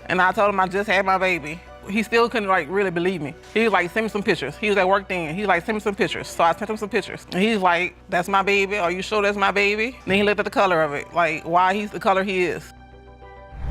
And I told him I just had my baby. He still couldn't like really believe me. He was like, send me some pictures. He was at work then. He was like, send me some pictures. So I sent him some pictures. And he's like, that's my baby. Are you sure that's my baby? Then he looked at the color of it, like why he's the color he is.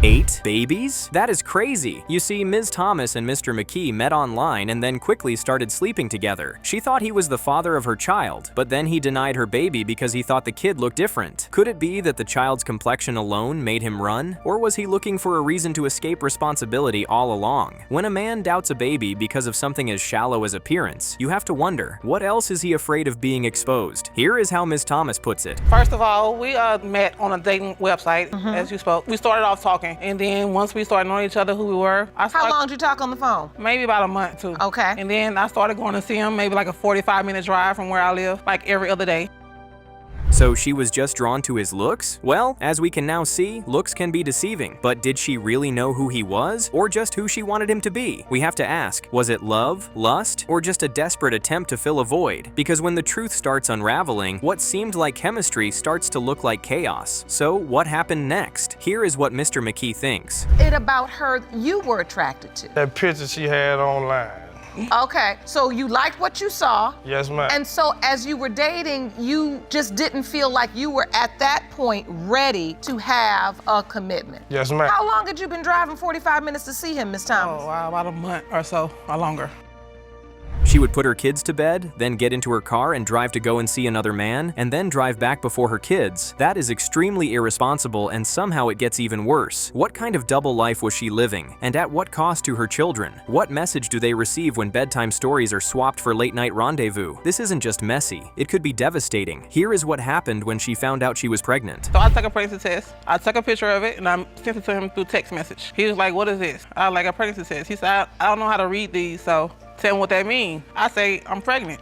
8 babies? That is crazy. You see, Ms. Thomas and Mr. McKee met online and then quickly started sleeping together. She thought he was the father of her child, but then he denied her baby because he thought the kid looked different. Could it be that the child's complexion alone made him run? Or was he looking for a reason to escape responsibility all along? When a man doubts a baby because of something as shallow as appearance, you have to wonder, what else is he afraid of being exposed? Here is how Ms. Thomas puts it. First of all, we met on a dating website, as you spoke. We started off talking. And then once we started knowing each other, who we were, How long did you talk on the phone? Maybe about a month, too. Okay. And then I started going to see him, maybe like a 45-minute drive from where I live, like every other day. So she was just drawn to his looks? Well, as we can now see, looks can be deceiving. But did she really know who he was? Or just who she wanted him to be? We have to ask, was it love, lust, or just a desperate attempt to fill a void? Because when the truth starts unraveling, what seemed like chemistry starts to look like chaos. So what happened next? Here is what Mr. McKee thinks. It about her you were attracted to. That picture she had online. Okay, so you liked what you saw. Yes, ma'am. And so as you were dating, you just didn't feel like you were at that point ready to have a commitment. Yes, ma'am. How long had you been driving 45 minutes to see him, Miss Thomas? Oh, wow, about a month or so, or longer. She would put her kids to bed, then get into her car and drive to go and see another man, and then drive back before her kids. That is extremely irresponsible, and somehow it gets even worse. What kind of double life was she living? And at what cost to her children? What message do they receive when bedtime stories are swapped for late-night rendezvous? This isn't just messy. It could be devastating. Here is what happened when she found out she was pregnant. So I took a pregnancy test. I took a picture of it and I sent it to him through text message. He was like, what is this? I was like, a pregnancy test. He said, I don't know how to read these, so tell me what that means. I say, I'm pregnant.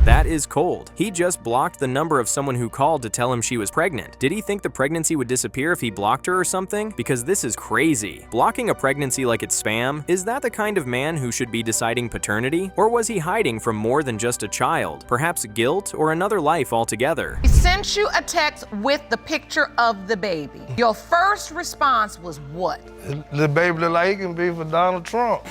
That is cold. He just blocked the number of someone who called to tell him she was pregnant. Did he think the pregnancy would disappear if he blocked her or something? Because this is crazy. Blocking a pregnancy like it's spam? Is that the kind of man who should be deciding paternity? Or was he hiding from more than just a child? Perhaps guilt or another life altogether? He sent you a text with the picture of the baby. Your first response was what? The baby look like he can be for Donald Trump.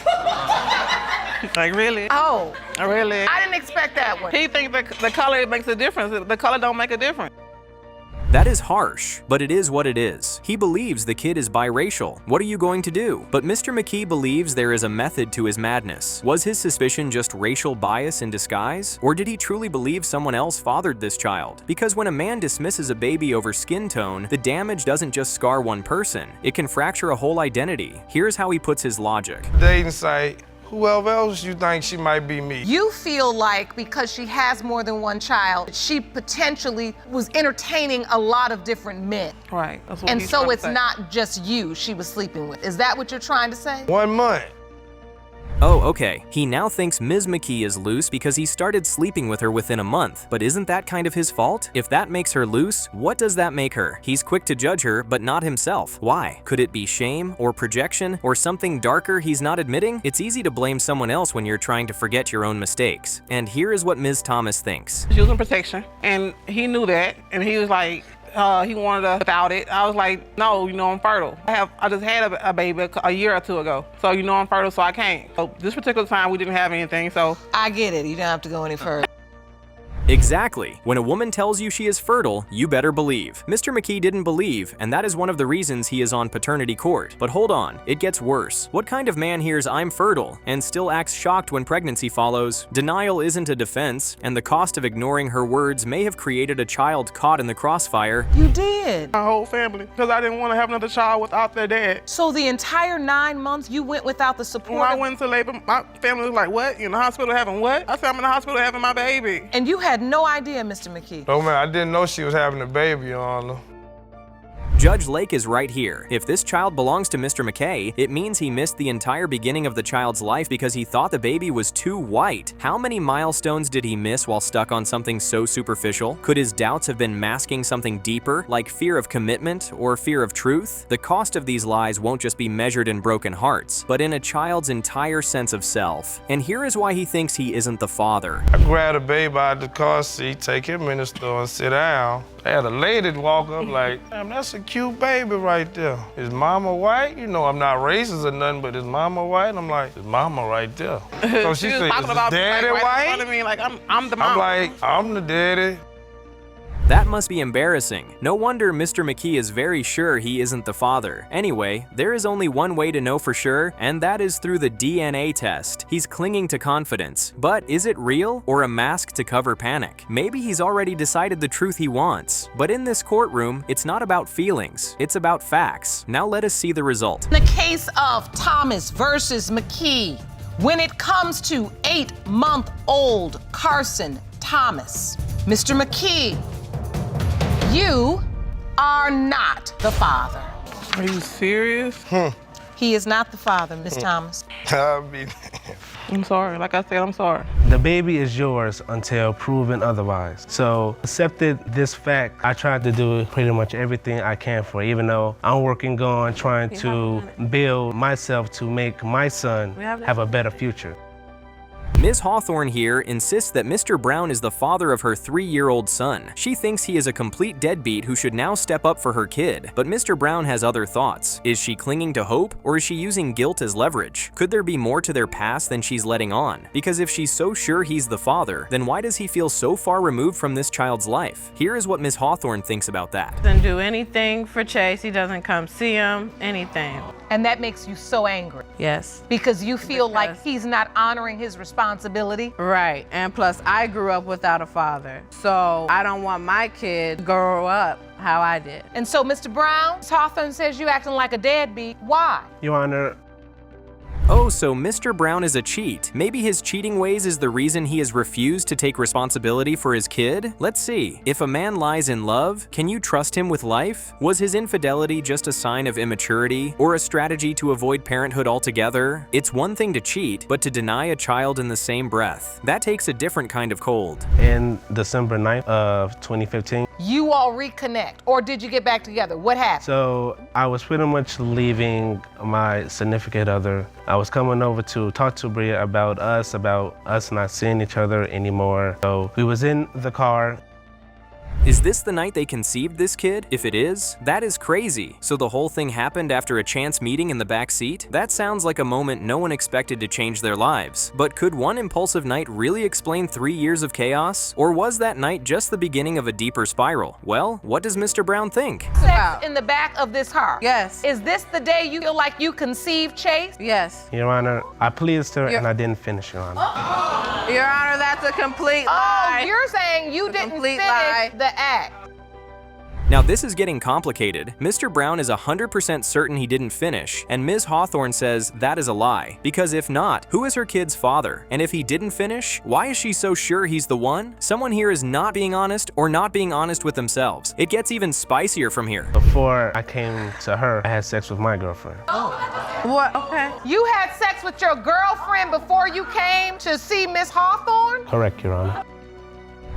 Like, really? Oh, Really? I didn't expect that one. He thinks the color makes a difference. The color don't make a difference. That is harsh, but it is what it is. He believes the kid is biracial. What are you going to do? But Mr. McKee believes there is a method to his madness. Was his suspicion just racial bias in disguise? Or did he truly believe someone else fathered this child? Because when a man dismisses a baby over skin tone, the damage doesn't just scar one person. It can fracture a whole identity. Here's how he puts his logic. Dating site, whoever else you think she might be me. You feel like because she has more than one child, she potentially was entertaining a lot of different men. Right. That's what And he's so trying to it's say. not just you she was sleeping with. Is that what you're trying to say? 1 month. Oh, okay. He now thinks Ms. McKee is loose because he started sleeping with her within a month. But isn't that kind of his fault? If that makes her loose, what does that make her? He's quick to judge her, but not himself. Why? Could it be shame or projection or something darker he's not admitting? It's easy to blame someone else when you're trying to forget your own mistakes. And here is what Ms. Thomas thinks. She was using protection, and he knew that, and he was like, he wanted to without it. I was like, no, I'm fertile. I just had a baby a year or two ago, so I'm fertile, so I can't. So this particular time we didn't have anything, so. I get it. You don't have to go any further. Exactly. When a woman tells you she is fertile, you better believe. Mr. McKee didn't believe, and that is one of the reasons he is on paternity court. But hold on, it gets worse. What kind of man hears I'm fertile and still acts shocked when pregnancy follows? Denial isn't a defense, and the cost of ignoring her words may have created a child caught in the crossfire. You did. My whole family, because I didn't want to have another child without their dad. So the entire 9 months you went without the support When I of- went into labor, my family was like, what? You in the hospital having what? I said, I'm in the hospital having my baby. And you had no idea, Mr. McKee. Oh man, I didn't know she was having a baby on her. Judge Lake is right here. If this child belongs to Mr. McKay, it means he missed the entire beginning of the child's life because he thought the baby was too white. How many milestones did he miss while stuck on something so superficial? Could his doubts have been masking something deeper, like fear of commitment or fear of truth? The cost of these lies won't just be measured in broken hearts, but in a child's entire sense of self. And here is why he thinks he isn't the father. I grabbed a baby out of the car seat, take him in the store and sit down. I had a lady walk up like, damn, that's a cute baby right there. Is mama white? You know I'm not racist or nothing, but is mama white? I'm like, is mama right there? So she said, is daddy right white? in front of me, like I'm the mom. I'm like, I'm the daddy. That must be embarrassing. No wonder Mr. McKee is very sure he isn't the father. Anyway, there is only one way to know for sure, and that is through the DNA test. He's clinging to confidence. But is it real or a mask to cover panic? Maybe he's already decided the truth he wants. But in this courtroom, it's not about feelings, it's about facts. Now let us see the result. In the case of Thomas versus McKee, when it comes to 8-month-old Carson Thomas, Mr. McKee, you are not the father. Are you serious? He is not the father, Miss Thomas. I'll be I'm sorry. Like I said, I'm sorry. The baby is yours until proven otherwise. So, accepted this fact, I tried to do pretty much everything I can for it, even though I'm working on trying to build myself to make my son have a better future. Ms. Hawthorne here insists that Mr. Brown is the father of her 3-year-old son. She thinks he is a complete deadbeat who should now step up for her kid. But Mr. Brown has other thoughts. Is she clinging to hope, or is she using guilt as leverage? Could there be more to their past than she's letting on? Because if she's so sure he's the father, then why does he feel so far removed from this child's life? Here is what Ms. Hawthorne thinks about that. Doesn't do anything for Chase. He doesn't come see him, anything. And that makes you so angry Yes. because you feel like he's not honoring his responsibility. Right. And plus, I grew up without a father. So I don't want my kid to grow up how I did. And so, Mr. Brown, Ms. Hawthorne says you acting like a deadbeat. Why? Your Honor, Oh, so Mr. Brown is a cheat. Maybe his cheating ways is the reason he has refused to take responsibility for his kid? Let's see. If a man lies in love, can you trust him with life? Was his infidelity just a sign of immaturity or a strategy to avoid parenthood altogether? It's one thing to cheat, but to deny a child in the same breath, that takes a different kind of cold. in December 9th of 2015, You all reconnect, or did you get back together? What happened? so I was pretty much leaving my significant other. I was coming over to talk to Bria about us not seeing each other anymore. So we was in the car. Is this the night they conceived this kid? If it is, that is crazy. So the whole thing happened after a chance meeting in the back seat? That sounds like a moment no one expected to change their lives. But could one impulsive night really explain 3 years of chaos? Or was that night just the beginning of a deeper spiral? Well, what does Mr. Brown think? Sex in the back of this car. Yes. Is this the day you feel like you conceived Chase? Yes. Your Honor, I pleased her and I didn't finish, Your Honor. Your Honor, that's a complete Oh, lie. you're saying you didn't complete finish lie. the act. Now this is getting complicated. Mr. Brown is 100% certain he didn't finish, and Ms. Hawthorne says that is a lie. Because if not, who is her kid's father? And if he didn't finish, why is she so sure he's the one? Someone here is not being honest or not being honest with themselves. It gets even spicier from here. Before I came to her, I had sex with my girlfriend. What? Okay. You had sex with your girlfriend before you came to see Miss Hawthorne? Correct, Your Honor.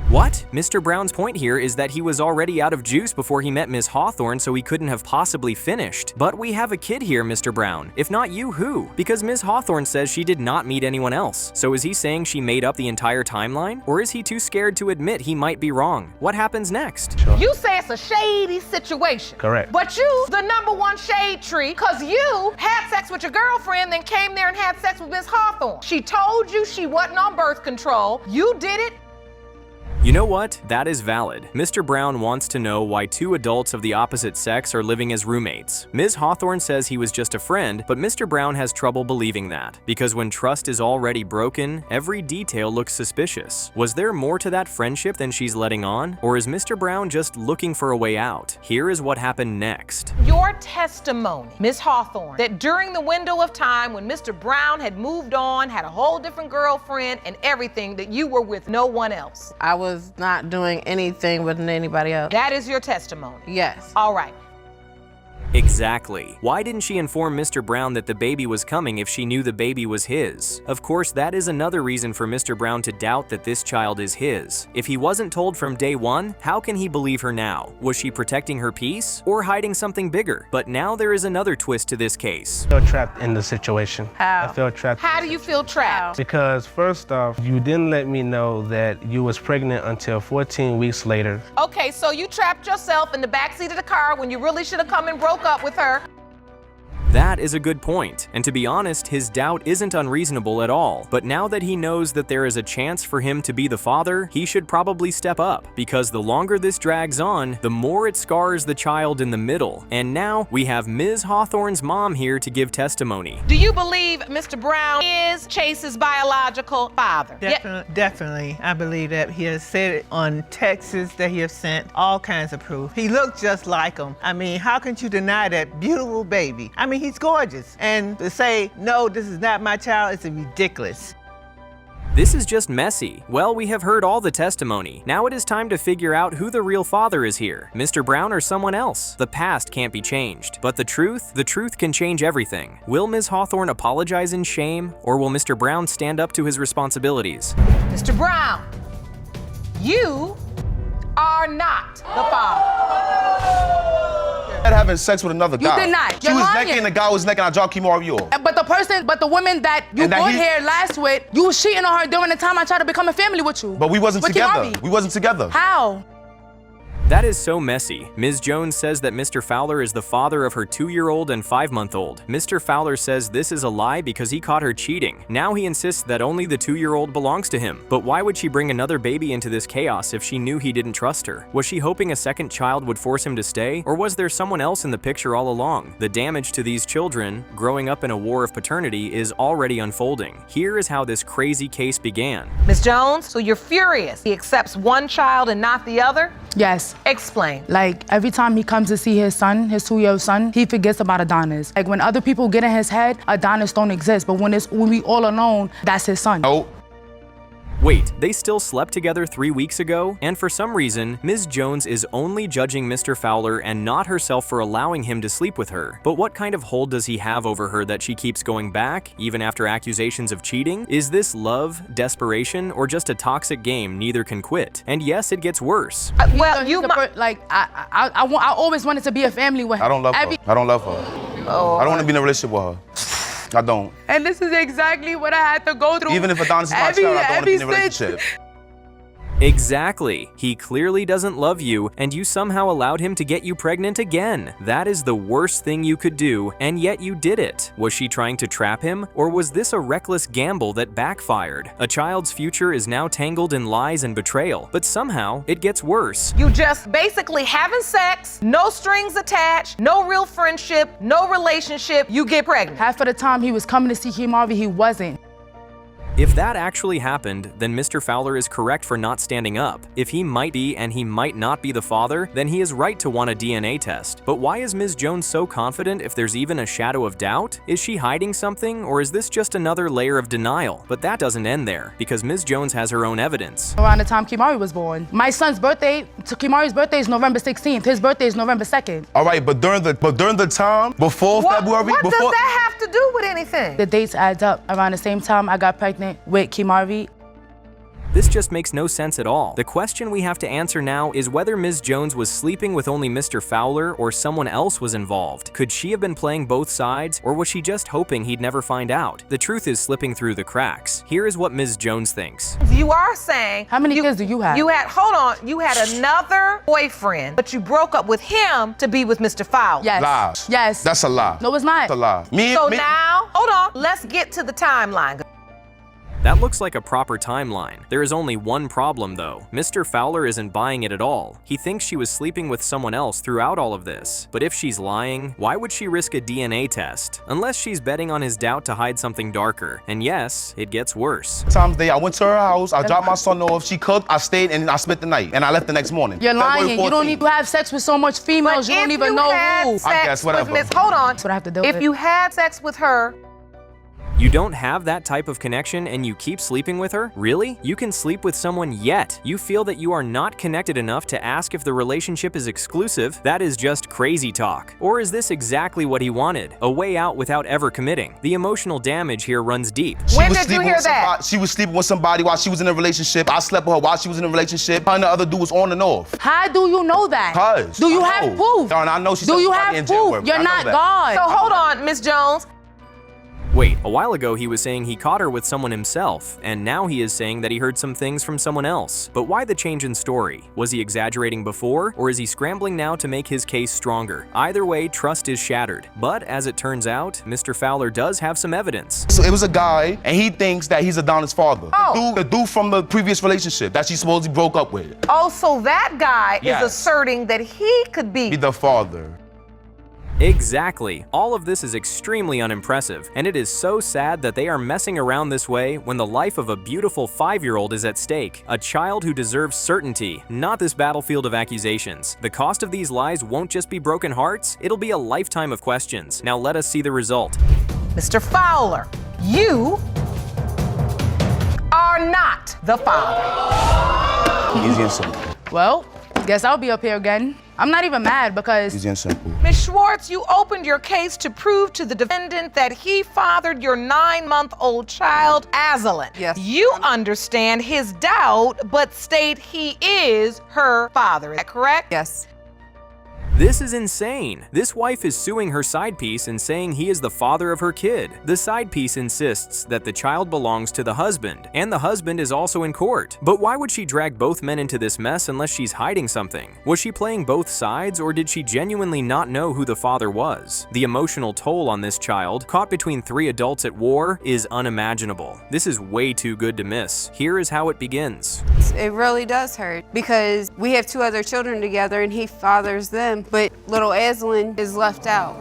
What? Mr. Brown's point here is that he was already out of juice before he met Ms. Hawthorne, so he couldn't have possibly finished. But we have a kid here, Mr. Brown. If not you, who? Because Ms. Hawthorne says she did not meet anyone else. So is he saying she made up the entire timeline? Or is he too scared to admit he might be wrong? What happens next? Sure. You say it's a shady situation. Correct. But you, the #1 shade tree, because you had sex with your girlfriend, then came there and had sex with Miss Hawthorne. She told you she wasn't on birth control. You did it. You know what? That is valid. Mr. Brown wants to know why 2 adults of the opposite sex are living as roommates. Ms. Hawthorne says he was just a friend, but Mr. Brown has trouble believing that. Because when trust is already broken, every detail looks suspicious. Was there more to that friendship than she's letting on? Or is Mr. Brown just looking for a way out? Here is what happened next. Your testimony, Miss Hawthorne, that during the window of time when Mr. Brown had moved on, had a whole different girlfriend and everything, that you were with no one else. I was not doing anything with anybody else. That is your testimony. Yes. All right. Exactly. Why didn't she inform Mr. Brown that the baby was coming if she knew the baby was his? Of course, that is another reason for Mr. Brown to doubt that this child is his. If he wasn't told from day one, how can he believe her now? Was she protecting her peace or hiding something bigger? But now there is another twist to this case. I feel trapped in the situation. How? I feel trapped. How do you feel trapped? Because first off, you didn't let me know that you was pregnant until 14 weeks later. Okay, so you trapped yourself in the backseat of the car when you really should have come and broke up with her. That is a good point, and to be honest, his doubt isn't unreasonable at all. But now that he knows that there is a chance for him to be the father, he should probably step up, because the longer this drags on, the more it scars the child in the middle. And now we have Ms. Hawthorne's mom here to give testimony. Do you believe Mr. Brown is Chase's biological father? Definitely. I believe that. He has said it on texts that he has sent, all kinds of proof. He looked just like him. I mean, how can you deny that beautiful baby? I mean, he's gorgeous. And to say, no, this is not my child, it's ridiculous. This is just messy. Well, we have heard all the testimony. Now it is time to figure out who the real father is here, Mr. Brown or someone else. The past can't be changed, but the truth can change everything. Will Ms. Hawthorne apologize in shame, or will Mr. Brown stand up to his responsibilities? Mr. Brown, you are not the father. Having sex with another guy. You did not. She You're was lying. naked and the guy was naked and I dropped Kimari off. But the woman that you And that got he- here last with, you was cheating on her during the time I tried to become a family with you. But we wasn't With together. Kimari. We wasn't together. How? That is so messy. Ms. Jones says that Mr. Fowler is the father of her 2-year-old and 5-month-old. Mr. Fowler says this is a lie because he caught her cheating. Now he insists that only the 2-year-old belongs to him. But why would she bring another baby into this chaos if she knew he didn't trust her? Was she hoping a second child would force him to stay? Or was there someone else in the picture all along? The damage to these children, growing up in a war of paternity, is already unfolding. Here is how this crazy case began. Ms. Jones, so you're furious. He accepts one child and not the other? Yes. Explain. Like, every time he comes to see his son, his 2-year-old son, he forgets about Adonis. Like, when other people get in his head, Adonis don't exist. But when we all alone, that's his son. Oh. Wait, they still slept together 3 weeks ago? And for some reason, Ms. Jones is only judging Mr. Fowler and not herself for allowing him to sleep with her. But what kind of hold does he have over her that she keeps going back, even after accusations of cheating? Is this love, desperation, or just a toxic game neither can quit? And yes, it gets worse. Well, you I always wanted to be a family with her. I don't love her. I don't love her. Oh. I don't want to be in a relationship with her. I don't. And this is exactly what I had to go through. Even if Adonis is my child, I don't want to be in a relationship. Exactly. He clearly doesn't love you, and you somehow allowed him to get you pregnant again. That is the worst thing you could do, and yet you did it. Was she trying to trap him, or was this a reckless gamble that backfired? A child's future is now tangled in lies and betrayal, but somehow it gets worse. You just basically having sex, no strings attached, no real friendship, no relationship, you get pregnant. Half of the time he was coming to see Kimari, he wasn't. If that actually happened, then Mr. Fowler is correct for not standing up. If he might be and he might not be the father, then he is right to want a DNA test. But why is Ms. Jones so confident if there's even a shadow of doubt? Is she hiding something, or is this just another layer of denial? But that doesn't end there, because Ms. Jones has her own evidence. Around the time Kimari was born. My son's birthday, Kimari's birthday is November 16th. His birthday is November 2nd. All right, but during the time before February, What does that have to do with anything? The dates adds up. Around the same time I got pregnant with Kimari. This just makes no sense at all. The question we have to answer now is whether Ms. Jones was sleeping with only Mr. Fowler or someone else was involved. Could she have been playing both sides, or was she just hoping he'd never find out? The truth is slipping through the cracks. Here is what Ms. Jones thinks. You are saying... How many kids do you have? You had another boyfriend, but you broke up with him to be with Mr. Fowler. Yes. Lies. Yes. That's a lie. No, it's not. That's a lie. Now, hold on, let's get to the timeline. That looks like a proper timeline. There is only one problem though. Mr. Fowler isn't buying it at all. He thinks she was sleeping with someone else throughout all of this. But if she's lying, why would she risk a DNA test? Unless she's betting on his doubt to hide something darker. And yes, it gets worse. Times day, I went to her house, I dropped my son off, she cooked, I stayed, and I spent the night. And I left the next morning. You're February lying. You don't 14th. need to have sex with so much females. You don't even know who. I guess, whatever. Hold on. That's what I have to do If with. you had sex with her, You don't have that type of connection and you keep sleeping with her? Really? You can sleep with someone yet you feel that you are not connected enough to ask if the relationship is exclusive? That is just crazy talk. Or is this exactly what he wanted? A way out without ever committing? The emotional damage here runs deep. When did you hear that? She was sleeping with somebody while she was in a relationship. I slept with her while she was in a relationship. Her and the other dude was on and off. How do you know that? Cause Do you I have know. proof? Darn, I know she's Do you somebody have in jail proof? with. You're I know not that. God. So hold on, Miss Jones. Wait, a while ago he was saying he caught her with someone himself, and now he is saying that he heard some things from someone else. But why the change in story? Was he exaggerating before, or is he scrambling now to make his case stronger? Either way, trust is shattered. But as it turns out, Mr. Fowler does have some evidence. So it was a guy, and he thinks that he's Adonis' father. Oh. The dude from the previous relationship that she supposedly broke up with. Oh, so that guy Yes. is asserting that he could Be be. the father. Exactly. All of this is extremely unimpressive, and it is so sad that they are messing around this way when the life of a beautiful 5-year-old is at stake. A child who deserves certainty, not this battlefield of accusations. The cost of these lies won't just be broken hearts, it'll be a lifetime of questions. Now let us see the result. Mr. Fowler, you are not the father. Easy and simple. Well, guess I'll be up here again. I'm not even mad because Easy and simple. Ms. Schwartz, you opened your case to prove to the defendant that he fathered your 9-month-old child, Azalin. Yes. You understand his doubt, but state he is her father. Is that correct? Yes. This is insane. This wife is suing her side piece and saying he is the father of her kid. The side piece insists that the child belongs to the husband, and the husband is also in court. But why would she drag both men into this mess unless she's hiding something? Was she playing both sides, or did she genuinely not know who the father was? The emotional toll on this child, caught between 3 adults at war, is unimaginable. This is way too good to miss. Here is how it begins. It really does hurt because we have 2 other children together and he fathers them, but little Azalin is left out.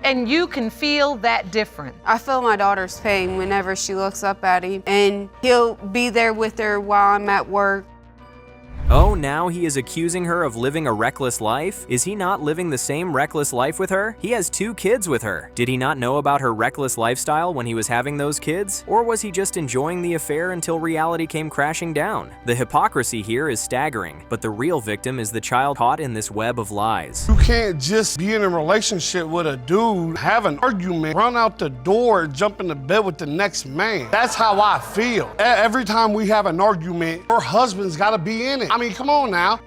And you can feel that difference. I feel my daughter's pain whenever she looks up at him, and he'll be there with her while I'm at work. Oh, now he is accusing her of living a reckless life? Is he not living the same reckless life with her? He has 2 kids with her. Did he not know about her reckless lifestyle when he was having those kids? Or was he just enjoying the affair until reality came crashing down? The hypocrisy here is staggering, but the real victim is the child caught in this web of lies. You can't just be in a relationship with a dude, have an argument, run out the door, jump into bed with the next man. That's how I feel. Every time we have an argument, your husband's gotta be in it. I mean, come on now.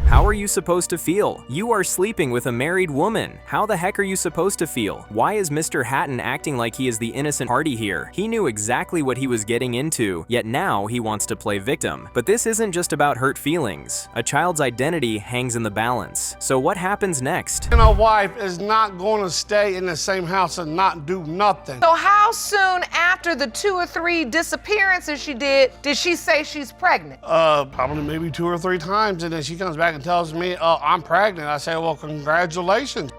How are you supposed to feel? You are sleeping with a married woman. How the heck are you supposed to feel? Why is Mr. Hatton acting like he is the innocent party here? He knew exactly what he was getting into, yet now he wants to play victim. But this isn't just about hurt feelings. A child's identity hangs in the balance. So what happens next? And a wife is not gonna stay in the same house and not do nothing. So how soon after the 2 or 3 disappearances she did she say she's pregnant? Probably maybe 2 or 3 times, and then she comes back and tells me, I'm pregnant. I say, well, congratulations.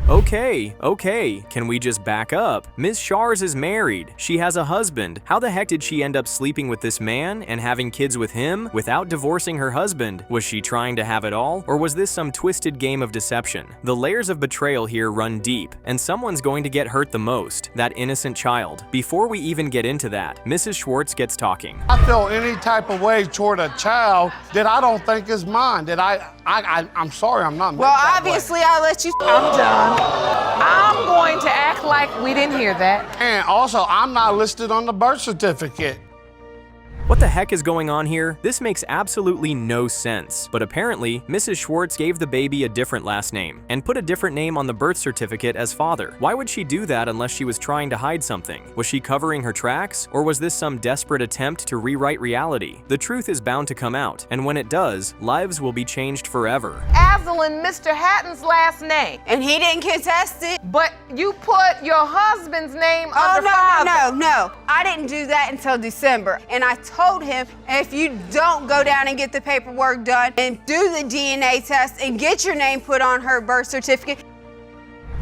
Okay, can we just back up? Ms. Shars is married. She has a husband. How the heck did she end up sleeping with this man and having kids with him without divorcing her husband? Was she trying to have it all? Or was this some twisted game of deception? The layers of betrayal here run deep, and someone's going to get hurt the most, that innocent child. Before we even get into that, Mrs. Schwartz gets talking. I feel any type of way toward a child that I don't think is mine, that I'm sorry, I'm not. Well, obviously I let you. I'm done. I'm going to act like we didn't hear that. And also, I'm not listed on the birth certificate. What the heck is going on here? This makes absolutely no sense. But apparently, Mrs. Schwartz gave the baby a different last name and put a different name on the birth certificate as father. Why would she do that unless she was trying to hide something? Was she covering her tracks? Or was this some desperate attempt to rewrite reality? The truth is bound to come out, and when it does, lives will be changed forever. Azalin, Mr. Hatton's last name. And he didn't contest it. But you put your husband's name under father. No. I didn't do that until December. And I told him, if you don't go down and get the paperwork done and do the DNA test and get your name put on her birth certificate.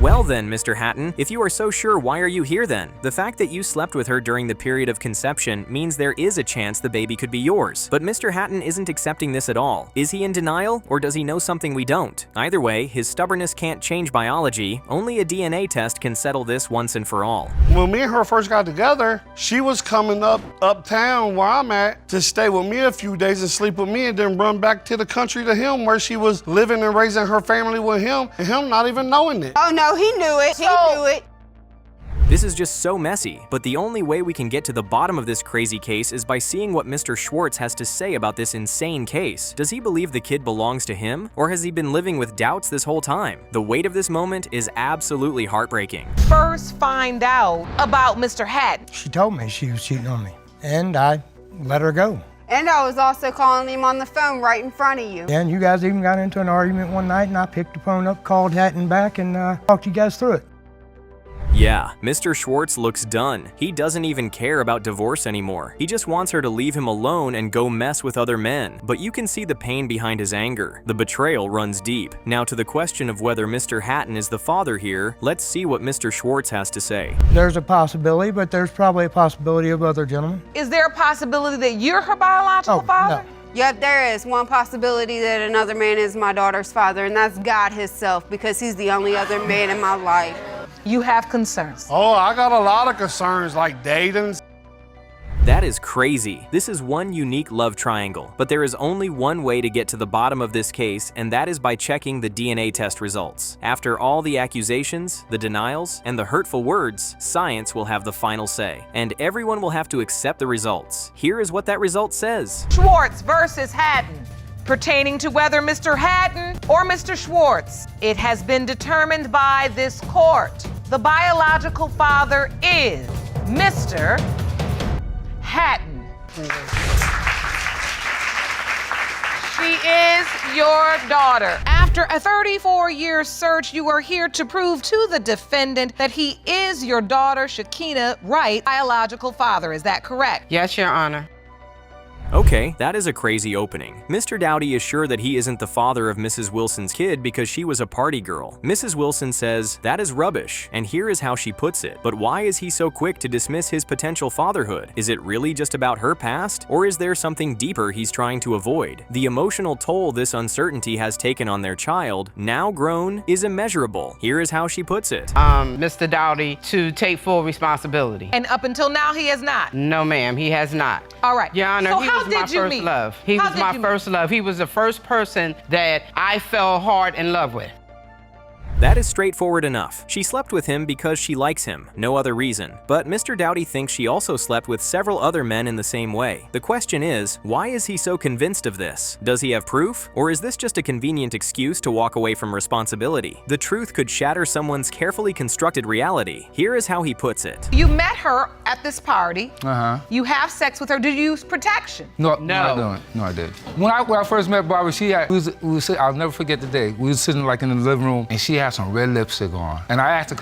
Well then, Mr. Hatton, if you are so sure, why are you here then? The fact that you slept with her during the period of conception means there is a chance the baby could be yours. But Mr. Hatton isn't accepting this at all. Is he in denial, or does he know something we don't? Either way, his stubbornness can't change biology. Only a DNA test can settle this once and for all. When me and her first got together, she was coming uptown where I'm at to stay with me a few days and sleep with me and then run back to the country to him where she was living and raising her family with him and him not even knowing it. Oh no, he knew it. He knew it. This is just so messy, but the only way we can get to the bottom of this crazy case is by seeing what Mr. Schwartz has to say about this insane case. Does he believe the kid belongs to him, or has he been living with doubts this whole time? The weight of this moment is absolutely heartbreaking. First find out about Mr. Hatton. She told me she was cheating on me, and I let her go. And I was also calling him on the phone right in front of you. And you guys even got into an argument one night, and I picked the phone up, called Hatton back, and talked you guys through it. Yeah, Mr. Schwartz looks done. He doesn't even care about divorce anymore. He just wants her to leave him alone and go mess with other men. But you can see the pain behind his anger. The betrayal runs deep. Now to the question of whether Mr. Hatton is the father here, let's see what Mr. Schwartz has to say. There's a possibility, but there's probably a possibility of other gentlemen. Is there a possibility that you're her biological father? No. Yep, there is one possibility that another man is my daughter's father, and that's God himself, because he's the only other man in my life. You have concerns. Oh, I got a lot of concerns like dating. That is crazy. This is one unique love triangle, but there is only one way to get to the bottom of this case, and that is by checking the DNA test results. After all the accusations, the denials, and the hurtful words, science will have the final say, and everyone will have to accept the results. Here is what that result says. Schwartz versus Hatton. Pertaining to whether Mr. Hatton or Mr. Schwartz, it has been determined by this court. The biological father is Mr. Hatton. She is your daughter. After a 34-year search, you are here to prove to the defendant that he is your daughter, Shakina Wright, biological father. Is that correct? Yes, Your Honor. Okay, that is a crazy opening. Mr. Dowdy is sure that he isn't the father of Mrs. Wilson's kid because she was a party girl. Mrs. Wilson says, that is rubbish, and here is how she puts it. But why is he so quick to dismiss his potential fatherhood? Is it really just about her past, or is there something deeper he's trying to avoid? The emotional toll this uncertainty has taken on their child, now grown, is immeasurable. Here is how she puts it. Mr. Dowdy to take full responsibility. And up until now, he has not? No, ma'am, he has not. All right. Your Honor, so he was my first love. He was my first love. He was the first person that I fell hard in love with. That is straightforward enough. She slept with him because she likes him, no other reason. But Mr. Dowdy thinks she also slept with several other men in the same way. The question is, why is he so convinced of this? Does he have proof? Or is this just a convenient excuse to walk away from responsibility? The truth could shatter someone's carefully constructed reality. Here is how he puts it. You met her at this party. Uh-huh. You have sex with her. Did you use protection? No, I did. When I first met Barbara, I'll never forget the day. We were sitting like in the living room, and she had some red lipstick on. And I asked her,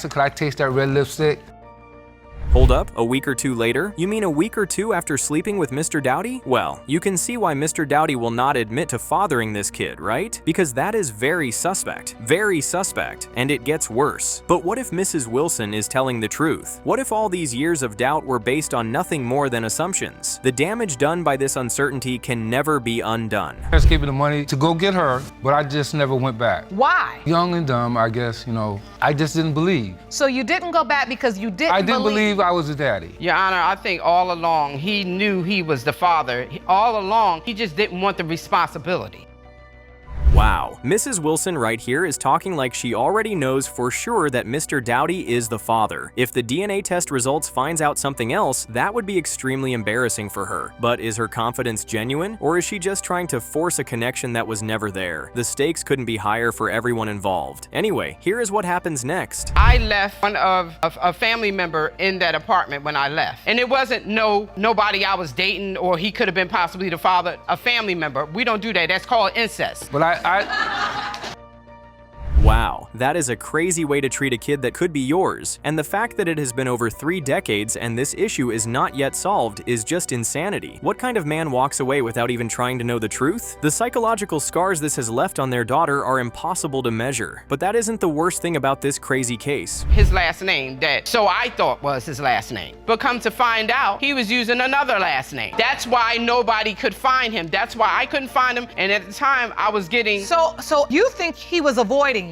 could I taste that red lipstick? Hold up, a week or two later? You mean a week or two after sleeping with Mr. Dowdy? Well, you can see why Mr. Dowdy will not admit to fathering this kid, right? Because that is very suspect, and it gets worse. But what if Mrs. Wilson is telling the truth? What if all these years of doubt were based on nothing more than assumptions? The damage done by this uncertainty can never be undone. I just gave me the money to go get her, but I just never went back. Why? Young and dumb, I guess, I just didn't believe. So you didn't go back because you didn't I didn't believe I was a daddy. Your Honor, I think all along he knew he was the father. All along, he just didn't want the responsibility. Wow, Mrs. Wilson right here is talking like she already knows for sure that Mr. Dowdy is the father. If the DNA test results finds out something else, that would be extremely embarrassing for her. But is her confidence genuine, or is she just trying to force a connection that was never there? The stakes couldn't be higher for everyone involved. Anyway, here is what happens next. I left one of a family member in that apartment when I left. And it wasn't nobody I was dating or he could have been possibly the father, a family member. We don't do that. That's called incest. But Wow, that is a crazy way to treat a kid that could be yours, and the fact that it has been over 3 decades and this issue is not yet solved is just insanity. What kind of man walks away without even trying to know the truth? The psychological scars this has left on their daughter are impossible to measure, but that isn't the worst thing about this crazy case. His last name, that so I thought was his last name. But come to find out, he was using another last name. That's why nobody could find him. That's why I couldn't find him, and at the time I was getting... So you think he was avoiding you?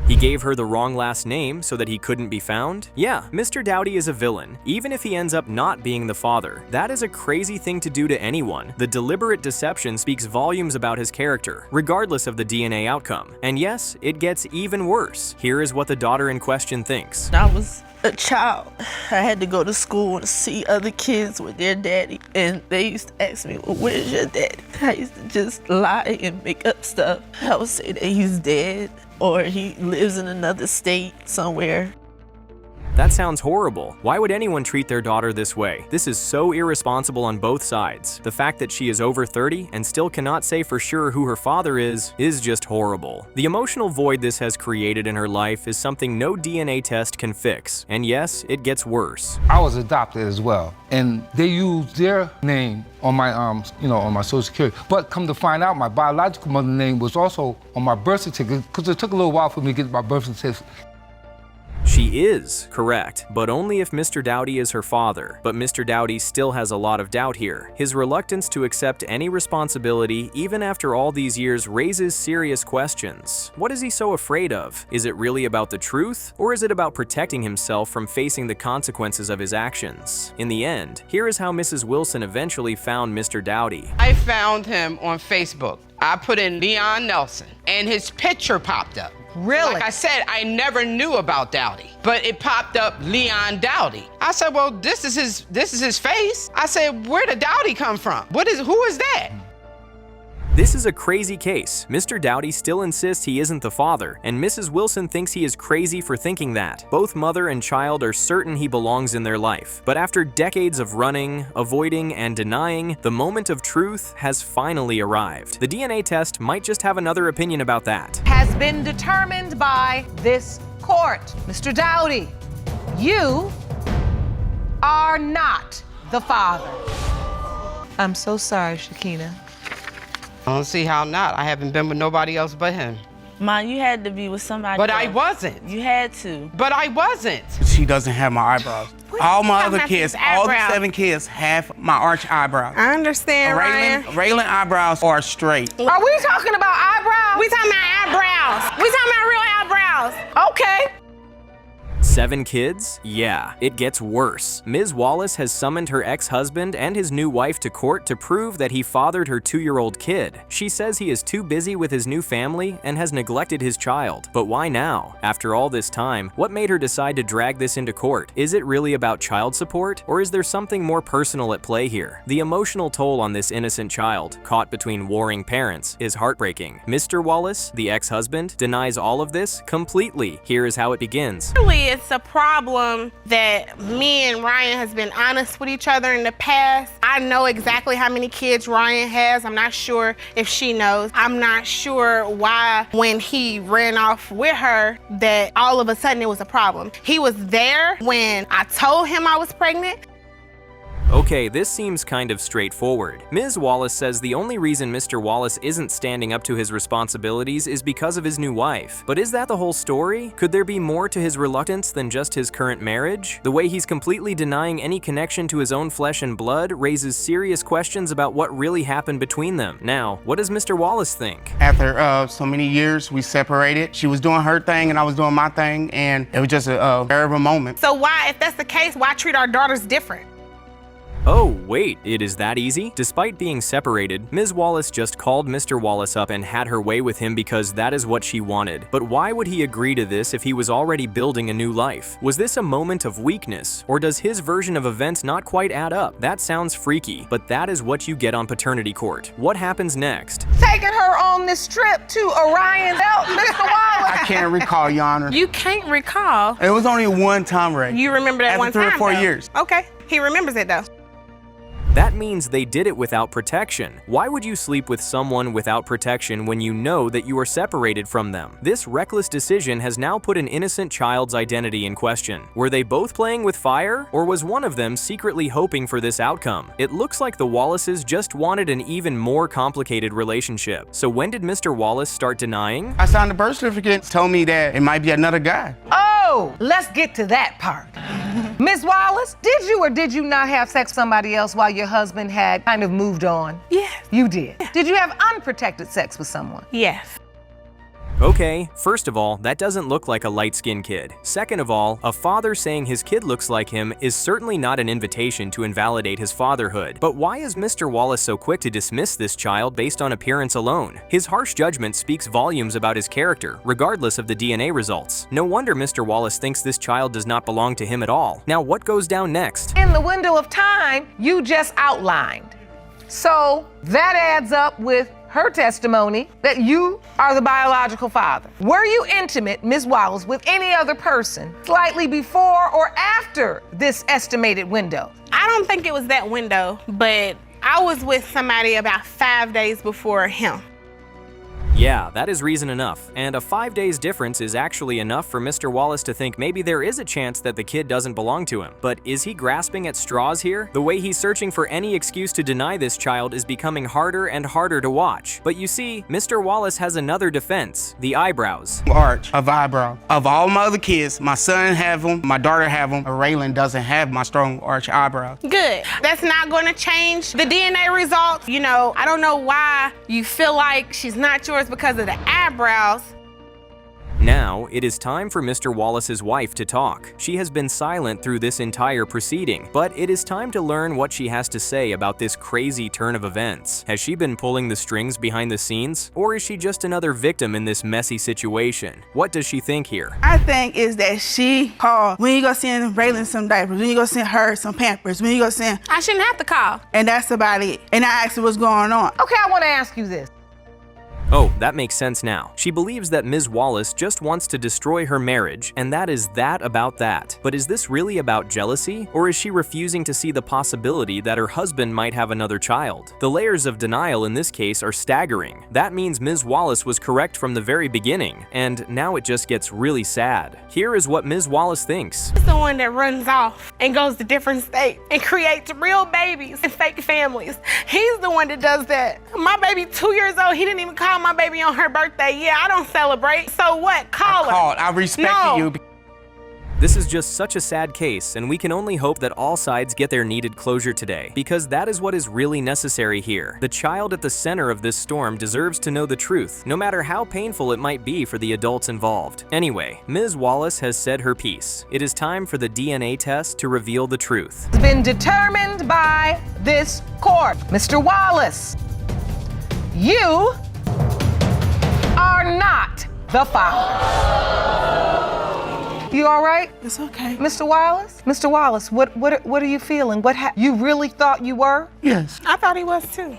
He gave her the wrong last name so that he couldn't be found? Yeah, Mr. Dowdy is a villain, even if he ends up not being the father. That is a crazy thing to do to anyone. The deliberate deception speaks volumes about his character, regardless of the DNA outcome. And yes, it gets even worse. Here is what the daughter in question thinks. I was a child. I had to go to school and see other kids with their daddy, and they used to ask me, well, where's your daddy? I used to just lie and make up stuff. I would say that he's dead, or he lives in another state somewhere. That sounds horrible. Why would anyone treat their daughter this way? This is so irresponsible on both sides. The fact that she is over 30 and still cannot say for sure who her father is just horrible. The emotional void this has created in her life is something no DNA test can fix. And yes, it gets worse. I was adopted as well, and they used their name on my on my social security. But come to find out, my biological mother's name was also on my birth certificate, because it took a little while for me to get my birth certificate. She is correct, but only if Mr. Dowdy is her father. But Mr. Dowdy still has a lot of doubt here. His reluctance to accept any responsibility, even after all these years, raises serious questions. What is he so afraid of? Is it really about the truth, or is it about protecting himself from facing the consequences of his actions? In the end, here is how Mrs. Wilson eventually found Mr. Dowdy. I found him on Facebook. I put in Leon Nelson, and his picture popped up. Really? Like I said, I never knew about Dowdy, but it popped up Leon Dowdy. I said, well, this is his face. I said, where did Dowdy come from? Who is that? This is a crazy case. Mr. Dowdy still insists he isn't the father, and Mrs. Wilson thinks he is crazy for thinking that. Both mother and child are certain he belongs in their life. But after decades of running, avoiding, and denying, the moment of truth has finally arrived. The DNA test might just have another opinion about that. Has been determined by this court. Mr. Dowdy, you are not the father. I'm so sorry, Shakina. I don't see how not. I haven't been with nobody else but him. Ma, you had to be with somebody But else. I wasn't. You had to. But I wasn't. She doesn't have my eyebrows. All my other kids, all the eyebrows? 7 kids have my arch eyebrows. I understand, Ryan. Raylan eyebrows are straight. Are we talking about eyebrows? We talking about eyebrows. We talking about real eyebrows. Okay. 7 kids? Yeah, it gets worse. Ms. Wallace has summoned her ex-husband and his new wife to court to prove that he fathered her 2-year-old kid. She says he is too busy with his new family and has neglected his child. But why now? After all this time, what made her decide to drag this into court? Is it really about child support, or is there something more personal at play here? The emotional toll on this innocent child, caught between warring parents, is heartbreaking. Mr. Wallace, the ex-husband, denies all of this completely. Here is how it begins. Really, it's a problem that me and Ryan has been honest with each other in the past. I know exactly how many kids Ryan has. I'm not sure if she knows. I'm not sure why when he ran off with her that all of a sudden it was a problem. He was there when I told him I was pregnant. Okay, this seems kind of straightforward. Ms. Wallace says the only reason Mr. Wallace isn't standing up to his responsibilities is because of his new wife. But is that the whole story? Could there be more to his reluctance than just his current marriage? The way he's completely denying any connection to his own flesh and blood raises serious questions about what really happened between them. Now, what does Mr. Wallace think? After so many years, we separated. She was doing her thing and I was doing my thing, and it was just a terrible moment. So why, if that's the case, why treat our daughters different? Oh, wait, it is that easy? Despite being separated, Ms. Wallace just called Mr. Wallace up and had her way with him because that is what she wanted. But why would he agree to this if he was already building a new life? Was this a moment of weakness, or does his version of events not quite add up? That sounds freaky, but that is what you get on paternity court. What happens next? Taking her on this trip to Orion's out, Mr. Wallace. I can't recall, Your Honor. You can't recall. It was only one time, Ray. You remember that After one 3 time, or 4 though. years. Okay, he remembers it though. That means they did it without protection. Why would you sleep with someone without protection when you know that you are separated from them? This reckless decision has now put an innocent child's identity in question. Were they both playing with fire, or was one of them secretly hoping for this outcome? It looks like the Wallaces just wanted an even more complicated relationship. So when did Mr. Wallace start denying? I signed the birth certificate, told me that it might be another guy. Oh, let's get to that part. Ms. Wallace, did you or did you not have sex with somebody else while your husband had kind of moved on? Yes. You did? Yeah. Did you have unprotected sex with someone? Yes. Okay, first of all, that doesn't look like a light-skinned kid. Second of all, a father saying his kid looks like him is certainly not an invitation to invalidate his fatherhood. But why is Mr. Wallace so quick to dismiss this child based on appearance alone? His harsh judgment speaks volumes about his character, regardless of the DNA results. No wonder Mr. Wallace thinks this child does not belong to him at all. Now, what goes down next? In the window of time you just outlined. So that adds up with her testimony that you are the biological father. Were you intimate, Ms. Wallace, with any other person slightly before or after this estimated window? I don't think it was that window, but I was with somebody about 5 days before him. Yeah, that is reason enough, and a 5 days difference is actually enough for Mr. Wallace to think maybe there is a chance that the kid doesn't belong to him. But is he grasping at straws here? The way he's searching for any excuse to deny this child is becoming harder and harder to watch. But you see, Mr. Wallace has another defense, the eyebrows. Arch of eyebrow. Of all my other kids, my son have them, my daughter have them, Raylan doesn't have my strong arch eyebrows. Good. That's not going to change the DNA results. You know, I don't know why you feel like she's not yours because of the eyebrows. Now, it is time for Mr. Wallace's wife to talk. She has been silent through this entire proceeding, but it is time to learn what she has to say about this crazy turn of events. Has she been pulling the strings behind the scenes, or is she just another victim in this messy situation? What does she think here? I think is that she called, when you go send Raylan some diapers, when you go send her some Pampers, when you go send... I shouldn't have to call. And that's about it. And I asked her what's going on. Okay, I want to ask you this. Oh, that makes sense now. She believes that Ms. Wallace just wants to destroy her marriage, and that is that about that. But is this really about jealousy, or is she refusing to see the possibility that her husband might have another child? The layers of denial in this case are staggering. That means Ms. Wallace was correct from the very beginning, and now it just gets really sad. Here is what Ms. Wallace thinks. He's the one that runs off and goes to different states and creates real babies and fake families. He's the one that does that. My baby 2 years old, he didn't even call my baby on her birthday. Yeah, I don't celebrate. So what? Call her. I respected you. This is just such a sad case, and we can only hope that all sides get their needed closure today, because that is what is really necessary here. The child at the center of this storm deserves to know the truth, no matter how painful it might be for the adults involved. Anyway, Ms. Wallace has said her piece. It is time for the DNA test to reveal the truth. It's been determined by this court. Mr. Wallace, you are not the father. You all right? It's okay. Mr. Wallace? Mr. Wallace, what are you feeling? You really thought you were? Yes. I thought he was too.